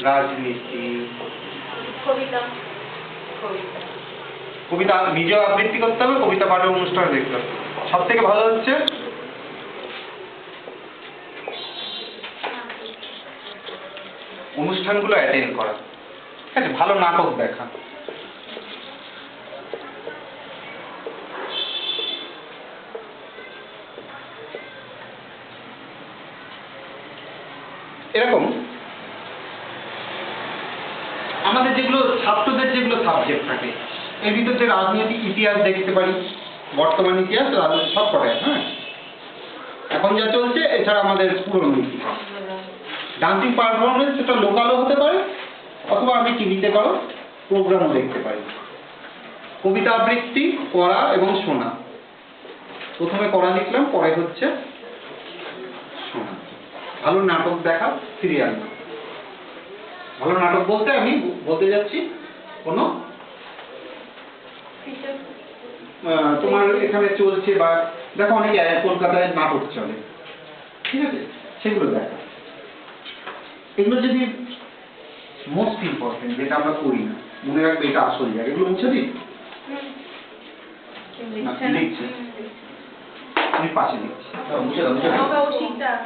রাজনীতি, কবিতা কবিতা নিজেও আবৃত্তি করতে হবে, কবিতা পাঠের অনুষ্ঠানে দেখতে হবে। সব থেকে ভালো হচ্ছে অনুষ্ঠানগুলো অ্যাটেন্ড করা, ঠিক আছে, ভালো নাটক দেখা। এরকম আমাদের যেগুলো ছাত্রদের যেগুলো সাবজেক্ট থাকে, এর ভিতর যে রাজনৈতিক ইতিহাস দেখতে পারি, বর্তমান ইতিহাস, রাজনীতি সব কটাই, হ্যাঁ, এখন যা চলছে, এছাড়া আমাদের পুরনো ইতিহাস। ডান্সিং পারফরমেন্স সেটা লোকালও হতে পারে, অথবা আমি টিভিতে কারো প্রোগ্রামও দেখতে পারি। কবিতা আবৃত্তি, পড়া এবং শোনা। প্রথমে পড়া লিখলাম, পরে হচ্ছে শোনা। ভালো নাটক দেখা, সিরিয়াল। ভালো নাটক বলতে আমি বলতে যাচ্ছি কোনো তোমার এখানে চলছে, বা দেখো অনেক কলকাতায় নাটক চলে, ঠিক আছে, সেগুলো দেখা। এগুলো যদি মোস্ট ইম্পর্টেন্ট, যেটা আমরা করি না, মনে রাখবে এটা আসল জায়গা। এগুলো মুছে দিই, লিখছি, আমি পাশে লিখছি, মুছে দাও, মুছে দাও।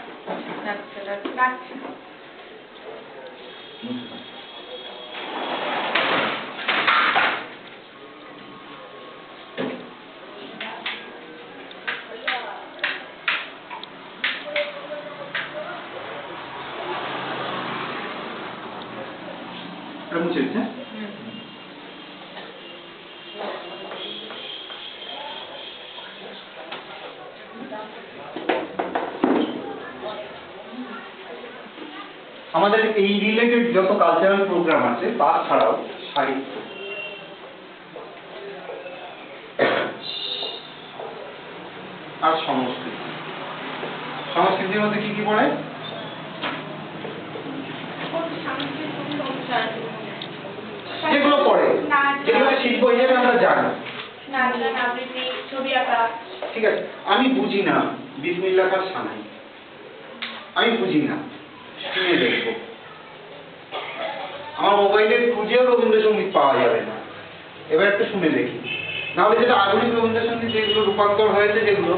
মুছে দিচ্ছে। আমাদের এই রিলেটেড যত কালচারাল প্রোগ্রাম আছে, তাছাড়াও সাহিত্য, আর সংস্কৃতি। সংস্কৃতির মধ্যে কি কি পড়ে? যেগুলো পড়ে, যেগুলো শিল্প হিসেবে আমরা জানি, ঠিক আছে। আমি বুঝি না বিসমিল্লাহ খান সানাই, আমি বুঝি না, শুনে দেখবো। আমার মোবাইলে খুঁজেও রবীন্দ্রসঙ্গীত পাওয়া যাবে না, এবার একটু শুনে দেখি। নাহলে যেটা আধুনিক রবীন্দ্রসঙ্গীত যেগুলো রূপান্তর হয়েছে, যেগুলো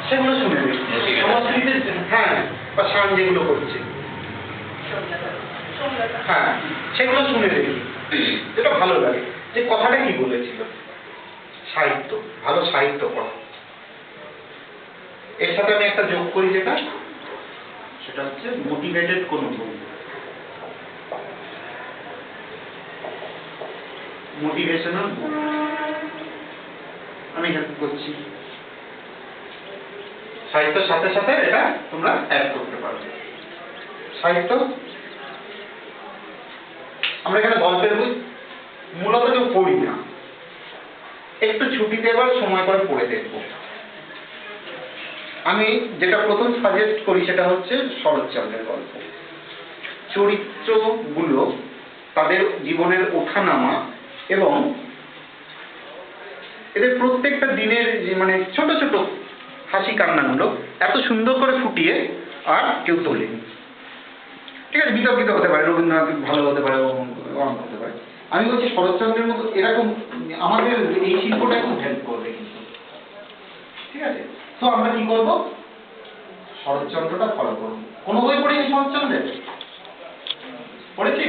সেগুলো শুনে দেখি। সংস্কৃতির, হ্যাঁ, বা শান যেগুলো করছে, হ্যাঁ, সেগুলো শুনে দেখি, যেটা ভালো লাগে, যে কথাটা কি বলেছিল। সাহিত্য, ভালো সাহিত্য পড়া। এর সাথে আমি একটা যোগ করি, যেটা সেটা হচ্ছে মোটিভেটেড কোন বই, মোটিভেশনাল বই আমি হেল্প করছি। সাহিত্যের সাথে সাথে এটা তোমরা অ্যাড করতে পারবে। সাহিত্য, আমরা এখানে গল্পের বই মূলত কেউ পড়ি না, একটু ছুটিতে এবার সময় করে পড়ে দেখব। আমি যেটা প্রথম সাজেস্ট করি সেটা হচ্ছে শরৎচন্দ্রের গল্প। চরিত্রগুলো, তাদের জীবনের ওঠানামা এবং এদের প্রত্যেকটা দিনের মানে ছোট ছোট হাসি কান্নাগুলো এত সুন্দর করে ফুটিয়ে আর কেউ তোলেনি, ঠিক আছে। বিতর্কিত হতে পারে, রবীন্দ্রনাথ ভালো হতে পারে, অনেক হতে পারে। আমি বলছি শরৎচন্দ্রের মতো এরকম আমাদের এই শিল্পটা খুব হেল্প করবে কিন্তু, ঠিক আছে। তো আমরা কি করবো, শরৎচন্দ্রটা ফলো করবো। কোনো বই পড়েছি শরৎচন্দ্রের? পড়েছি,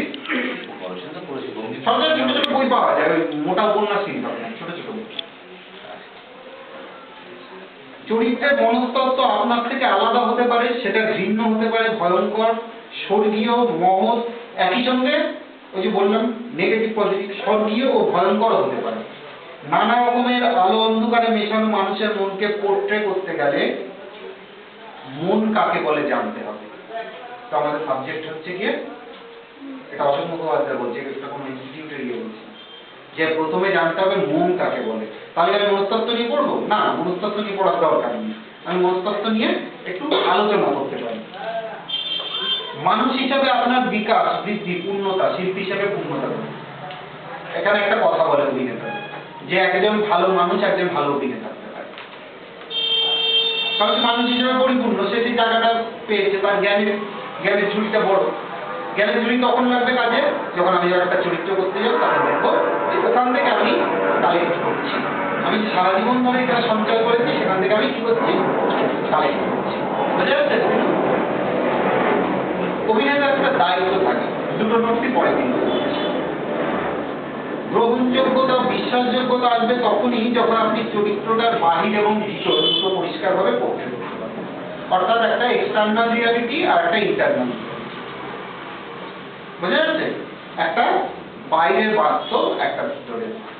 শরৎচন্দ্রের ছোট ছোট বই পাওয়া যায়, মোটা উপন্যাস কিনতে হবে না, ছোট ছোট বই। চরিত্রের মনস্তত্ত্ব আপনার থেকে আলাদা হতে পারে, সেটা ঘৃণ্য হতে পারে, ভয়ঙ্কর, স্বর্গীয়, মহৎ, একই সঙ্গে ওই যে বললাম নেগেটিভ পজিটিভ, স্বর্গীয় ও ভয়ঙ্কর হতে পারে। নানা রকমের আলো অন্ধকারে মেশানো মানুষের মনকে পোর্ট্রে করতে গেলে মন কাকে বলে জানতে হবে। তো আমাদের সাবজেক্ট হচ্ছে গিয়ে, এটা অশোক মুখোপাধ্যায় বলছে, এটা কোনো ইনস্টিটিউটে গিয়ে বলছে, যে প্রথমে জানতে হবে মন কাকে বলে। তাহলে আমি মনস্তত্ত্ব নিয়ে পড়বো না, মনস্তত্ত্ব নিয়ে পড়ার দরকার নেই, আমি মনস্তত্ত্ব নিয়ে একটু আলোচনা করতে পারি। মানুষ হিসাবে আপনার বিকাশ, বৃদ্ধি, পূর্ণতা, শিল্পী হিসাবে পূর্ণতা। এখানে একটা কথা বলে অভিনেতা, যে একজন ভালো মানুষ একজন ভালো অভিনেতা হতে পারে, কারণ মানুষ হিসেবে পরিপূর্ণ, সে যে জায়গাটা পেয়েছে, তার জ্ঞানের ঝুড়িটা বড়, জ্ঞানের ঝুড়ি তখন লাগবে কাজে যখন আমি যখন একটা চরিত্র করতে যাবো তখন দেখবো যে ওখান থেকে আমি কালেক্ট করছি, আমি সারা জীবন ধরে এটা সঞ্চয় করেছি, সেখান থেকে আমি কি করছি কালেক্ট করছি। বুঝা যাচ্ছে? অভিনেতার একটা দায়িত্ব থাকে, দুটো নোটটি পরে কিন্তু গ্রহণযোগ্যতা বিশ্বাসযোগ্যতা আসবে তখনই যখন আপনি চরিত্রটার বাহির এবং ভিতর দুটো পরিষ্কারভাবে পড়তে পারবেন। অর্থাৎ একটা এক্সটার্নাল রিয়ালিটি আর একটা ইন্টারনাল। বুঝা যাচ্ছে? একটা বাইরের বাস্তব, একটা ভিতরের বাস্তব।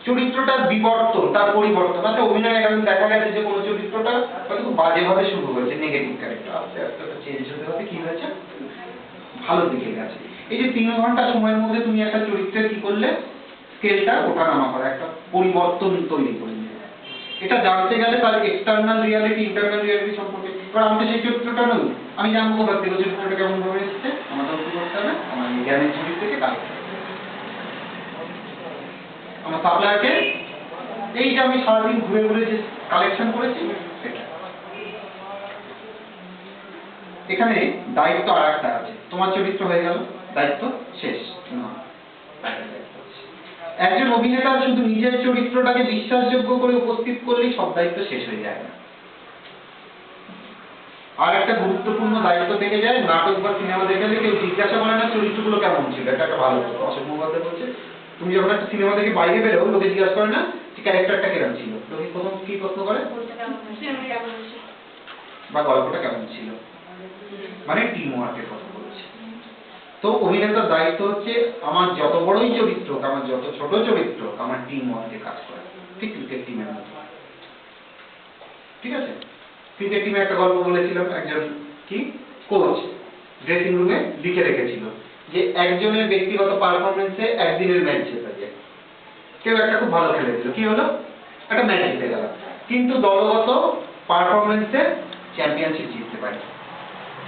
চরিত্রটার বিবর্তন, তার পরিবর্তন। আচ্ছা, অভিনয়ে এখন দেখা গেছে যে কোনো চরিত্রটা হয়তো বাজেভাবে শুরু হয়েছে, নেগেটিভ ক্যারেক্টার, আস্তে আস্তে চেঞ্জ হতে হতে কি হয়েছে ভালো দিকে গেছে। এই যে 3 ঘন্টা সময়ের মধ্যে তুমি একটা চরিত্রের কি করলে স্কেলটা ওঠানামা করে, একটা পরিবর্তন তৈরি করলে। এটা জানতে গেলে তার এক্সটার্নাল রিয়ালিটি ইন্টারনাল রিয়ালিটি সম্পর্কে। এবার আমি তো সেই চরিত্রটা নই, আমি জানবো কোথা থেকে চরিত্রটা কেমন ভাবে এসেছে, আমার তো কি করতে হবে, আমার জ্ঞানের ঝুড়ি থেকে কালেক্ট করতে হবে। আমার সাপ্লায়ারকে এই যে আমি সারাদিন ঘুরে ঘুরে যে কালেকশন করেছি সেটা। এখানে দায়িত্ব আর একটা আছে, তোমার চরিত্র হয়ে গেল, দায়িত্ব শেষ না। একজন অভিনেতা শুধু নিজের চরিত্রটাকে বিশ্বাসযোগ্য করে উপস্থিত করলেই সব দায়িত্ব শেষ হয়ে যায় না। আর একটা গুরুত্বপূর্ণ দায়িত্ব থেকে যায়, নাটক বা সিনেমা দেখে কেউ জিজ্ঞাসা করে না চরিত্রগুলো কেমন ছিল। এটা একটা ভালো কথা। অশোক মুখোপাধ্যায় বলছে তুমি যখন একটা সিনেমা থেকে বাইরে বেরো লোকে জিজ্ঞাসা করে না যে ক্যারেক্টারটা কেমন ছিল, লোকে প্রথম কি প্রশ্ন করে বা গল্পটা কেমন ছিল, মানে টিম ওয়ার্কের কথা বলছে। তো অভিনেতার দায়িত্ব হচ্ছে আমার যত বড়ই চরিত্র হোক, আমার যত ছোট চরিত্র হোক, আমার টিম ওয়ার্কে কাজ করা। ঠিক ক্রিকেট টিমের মতো। ঠিক আছে? ক্রিকেট টিমে একটা গল্প বলেছিলাম, একজন কি কোচ ড্রেসিং রুমে লিখে রেখেছিল যে একজনের ব্যক্তিগত পারফরমেন্সে একদিনের ম্যাচ জেতা যায়। কেউ একটা খুব ভালো খেলেছিল, কি হলো, একটা ম্যাচ জিতে গেল, কিন্তু দলগত পারফরমেন্সে চ্যাম্পিয়নশিপ জিততে পারে।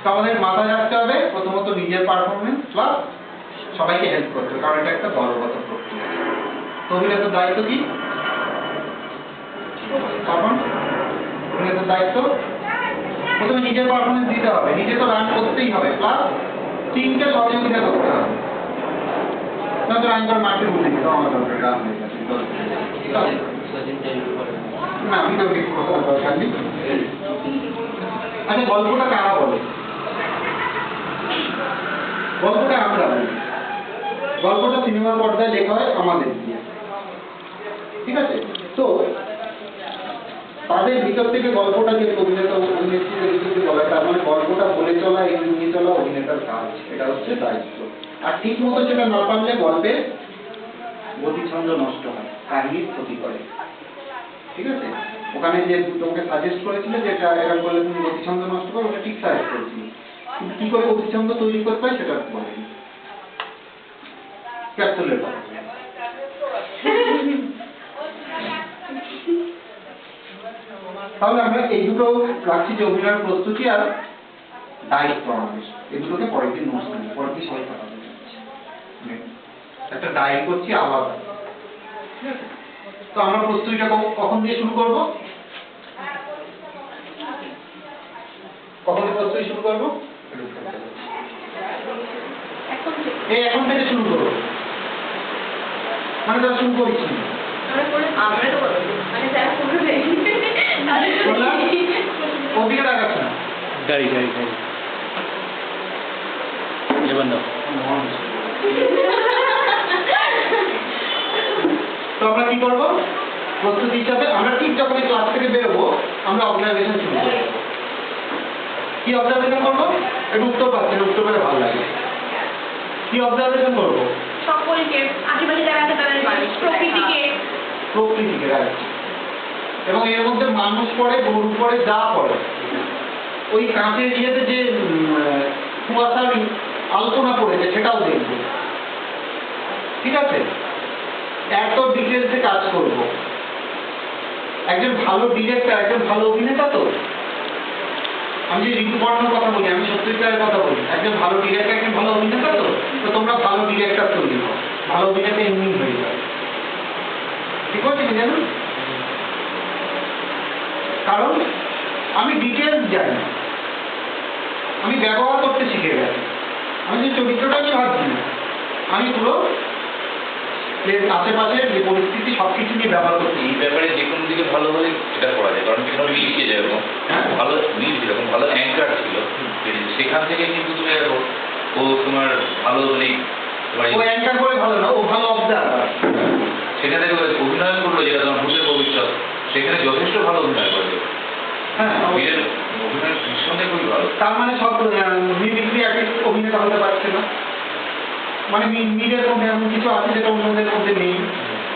তো আমাদের মাথায় রাখতে হবে প্রথমত নিজের পারফরমেন্স প্লাস সবাইকে হেল্প করতে হবে, কারণ এটা একটা দলগত প্রক্রিয়া। তো অভিনেতার দায়িত্ব কি? তখন অভিনেতার দায়িত্ব প্রথমে নিজের পারফরমেন্স দিতে হবে, নিজে তো রান করতেই হবে, প্লাস টিমকে সহযোগিতা করতে হবে। তাহলে রান করার মাঠে উঠে যেতে আমার দরকার, রান হয়ে যাচ্ছে না, আমি তো কিছু কথা দরকার নেই। আচ্ছা, গল্পটা কারা বলে? গল্পটা আমরা বলি। গল্পটা সিনেমার পর্দায় লেখা হয় আমাদের দিয়ে। ঠিক আছে? তো তাদের ভিতর থেকে গল্পটা যে অভিনেতা অভিনেত্রীদের ভিতর থেকে বলা, তার মানে গল্পটা বলে চলা, এগিয়ে চলা অভিনেতার কাজ, এটা হচ্ছে দায়িত্ব। আর ঠিক মতো সেটা না পারলে গল্পের গতিছন্দ নষ্ট হয়, কাহিনীর ক্ষতি করে। ঠিক আছে? ওখানে যে তোমাকে সাজেস্ট করেছিল যে এটা এরকম করলে তুমি গতিছন্দ নষ্ট করো, ওটা ঠিক সাজেস্ট করেছিল, কিন্তু কি করে গতিছন্দ তৈরি করতে হয় সেটা বলেনি। ক্যাপসুলের কথা। তাহলে আমরা এই দুটো রাখছি যে অভিনয়ের প্রস্তুতি আর দায়িত্ব আমাদের, এই দুটোকে পরের দিন নোটস নেব, পরের দিন সবাই কথা বলতে একটা ডায়েরি করছি আলাদা। ঠিক আছে? তো আমরা প্রস্তুতিটা কখন দিয়ে শুরু করব? কখন প্রস্তুতি শুরু করব? এই এখন থেকে শুরু করব, মানে তারা শুরু করেছি ওদিকে দেখাচ্ছে না গাড়ি গাড়ি গাড়ি এবার দাও। তো আমরা কি করবো প্রস্তুতি হিসাবে? আমরা ঠিক যখন ক্লাস থেকে বেরোবো আমরা অবজারভেশন শুরু করবো। কি অবজারভেশন করবো? একটু উত্তর পাচ্ছি না, উত্তর পেলে ভালো লাগে। কি অবজারভেশন করবো? সকলকে আশেপাশে যারা আছে তাদের প্রকৃতিকে এবং এর মধ্যে মানুষ পড়ে, গরু পড়ে, যা পড়ে, ওই কাঁচের ইয়েতে যে কুয়াশার আলপনা পড়েছে সেটাও দেখবো। ঠিক আছে? এত ডিটেলসে কাজ করব। একজন ভালো ডিরেক্টর, একজন ভালো অভিনেতা, তো আমি যে ঋতুপর্ণর কথা বলি, আমি সত্যজিৎ কথা বলি, একজন ভালো ডিরেক্টর, একজন ভালো অভিনেতা, তো তোমরা ভালো ডিরেক্টর তৈরি করো, ভালো অভিনেতা এমনি হয়ে যাবে। ঠিক আছে কি জানো? কারণ আমি ডিটেলস জানি, আমি ব্যবহার করতে শিখে গেছি। আমি যে চরিত্রটা আমি ভাবছি না, আমি পুরো এর আশেপাশের যে পরিস্থিতি সবকিছু নিয়ে ব্যবহার করতে এই ব্যাপারে যে কোনো দিকে ভালো হলে এটা করা যায়, কারণ সেখানে মিলকে যেরকম ভালো মিল যেরকম ভালো অ্যাঙ্কার ছিল, সেখান থেকে কিন্তু তুমি দেখো ও তোমার ভালো মানে ও অ্যাঙ্কার করে ভালো না, ও ভালো অবজার্ভার। সেখানে অভিনয় করলো যেটা তোমার ভূতের ভবিষ্যৎ, সেখানে যথেষ্ট ভালো অভিনয় করবে। হ্যাঁ, বীরের অভিনয় নিঃসন্দেহে খুবই ভালো। তার মানে সব মিমিক্রি আর্টিস্ট অভিনেতা হতে পারছে না, মানে মিলের মধ্যে এমন কিছু আছে যেটা অন্যদের মধ্যে নেই।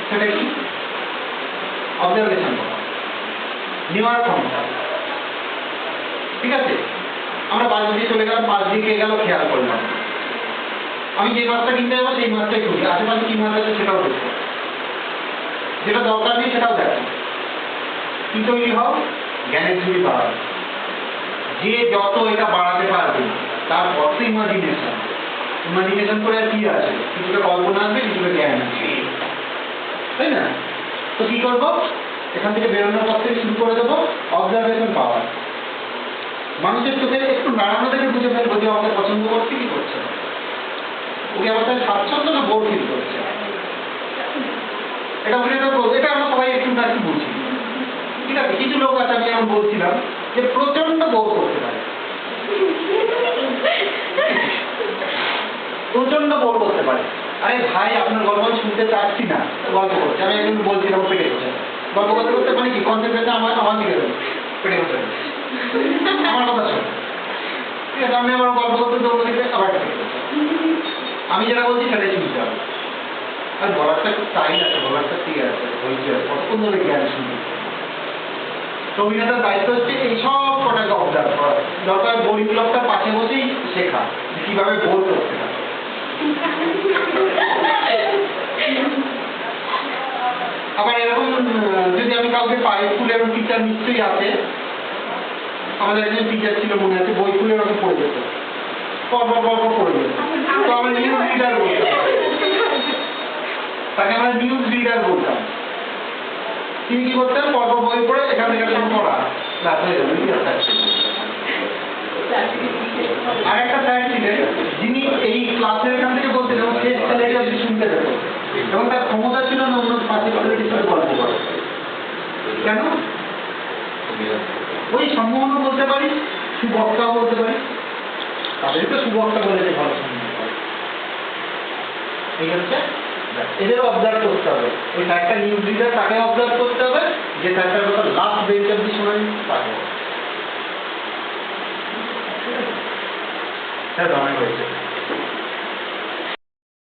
সেটা কি? অবজারভেশন নেওয়ার ক্ষমতা। ঠিক আছে, আমরা বাস দিয়ে চলে গেলাম, বাস দিয়ে কে গেল খেয়াল করলাম, আমি যে মাছটা কিনতে যাবো সেই মাছটাই খুঁজি, আশেপাশে কি মাছ আছে সেটাও দেখবো, যেটা দরকার নেই সেটাও দেখো। কি তৈরি হও? জ্ঞানের ঝুড়ি বাড়াও। যে যত এটা বাড়াতে পারবে তার কত ইমাজিনেশন, ইমাজিনেশন করে আর কি আছে, কিছুটা কল্পনা আসবে, কিছুটা জ্ঞান আসবে, তাই না? তো কি করবো? এখান থেকে বেরোনোর পর থেকে শুরু করে দেবো অবজারভেশন পাওয়ার। মানুষের চোখে একটু নাড়ানো থেকে বুঝে ফেলবো যে আমাকে পছন্দ করছে কি করছে না, ওকে আমার কাছে স্বাচ্ছন্দ্য না বোর ফিল করছে। এটা এটা আমরা সবাই একটু না একটু বুঝি। ঠিক আছে, কিছু লোক আছে, আমি যেমন বলছিলাম যে প্রচন্ড বোর করতে পারে, প্রচন্ড বোর করতে পারে। আরে ভাই, আপনার গল্প আমি শুনতে চাচ্ছি না, গল্প করছে, আমি একজন বলছিলাম পেটে বসে গল্প করতে করতে, মানে কি কনসেন্ট্রেশন আমার দিকে যাবে, পেটে বসে আমার কথা শোন। ঠিক আছে, আমি আমার গল্প করতে তো দিকে আবার আমি যেটা বলছি সেটাই শুনতে হবে। আর বলারটা একটু স্টাইল আছে, বলারটা ঠিক আছে, বলছি কতক্ষণ ধরে জ্ঞান শুনতে। তো অভিনেতার দায়িত্ব হচ্ছে এইসব কটাকে অবজার্ভ করা, দরকার বোরিং লোকটার পাশে বসেই শেখা কিভাবে বোর করতে হয়। আবার এরকম যদি আমি কাউকে পাই, স্কুলের টিচার নিশ্চয়ই আছে, আমাদের একজন টিচার ছিল মনে আছে, বই খুলে ওকে পড়ে যেত, পরপর পড়ে যেত। তো আমরা নিউজ রিডার বলতাম তাকে, আমরা নিউজ রিডার বলতাম। তিনি কি করতেন? পরপর বই পড়ে এখান থেকে পড়া ক্লাস হয়ে যাবে। আর একটা স্যার ছিলেন যিনি এই ক্লাসের এখান থেকে বলতেন এবং শেষ স্যালারি অবধি শুনতে পেত, এবং তার ক্ষমতা ছিল না অন্য পার্টিকুলারিটির সাথে গল্প করা। কেন? ওই সম্ভাবনা বলতে পারি, সুবক্তাও বলতে পারি, তাদেরকে সুবক্তা বলে যে ভালো সম্মান। ঠিক আছে, এদের অবজার্ভ করতে হবে। ওই স্যারটা নিউজ রিডার, তাকে অবজার্ভ করতে হবে, যে স্যারটার কথা লাস্ট বেঞ্চ অব্দি শোনেন তাকে। স্যার অনেক হয়েছে।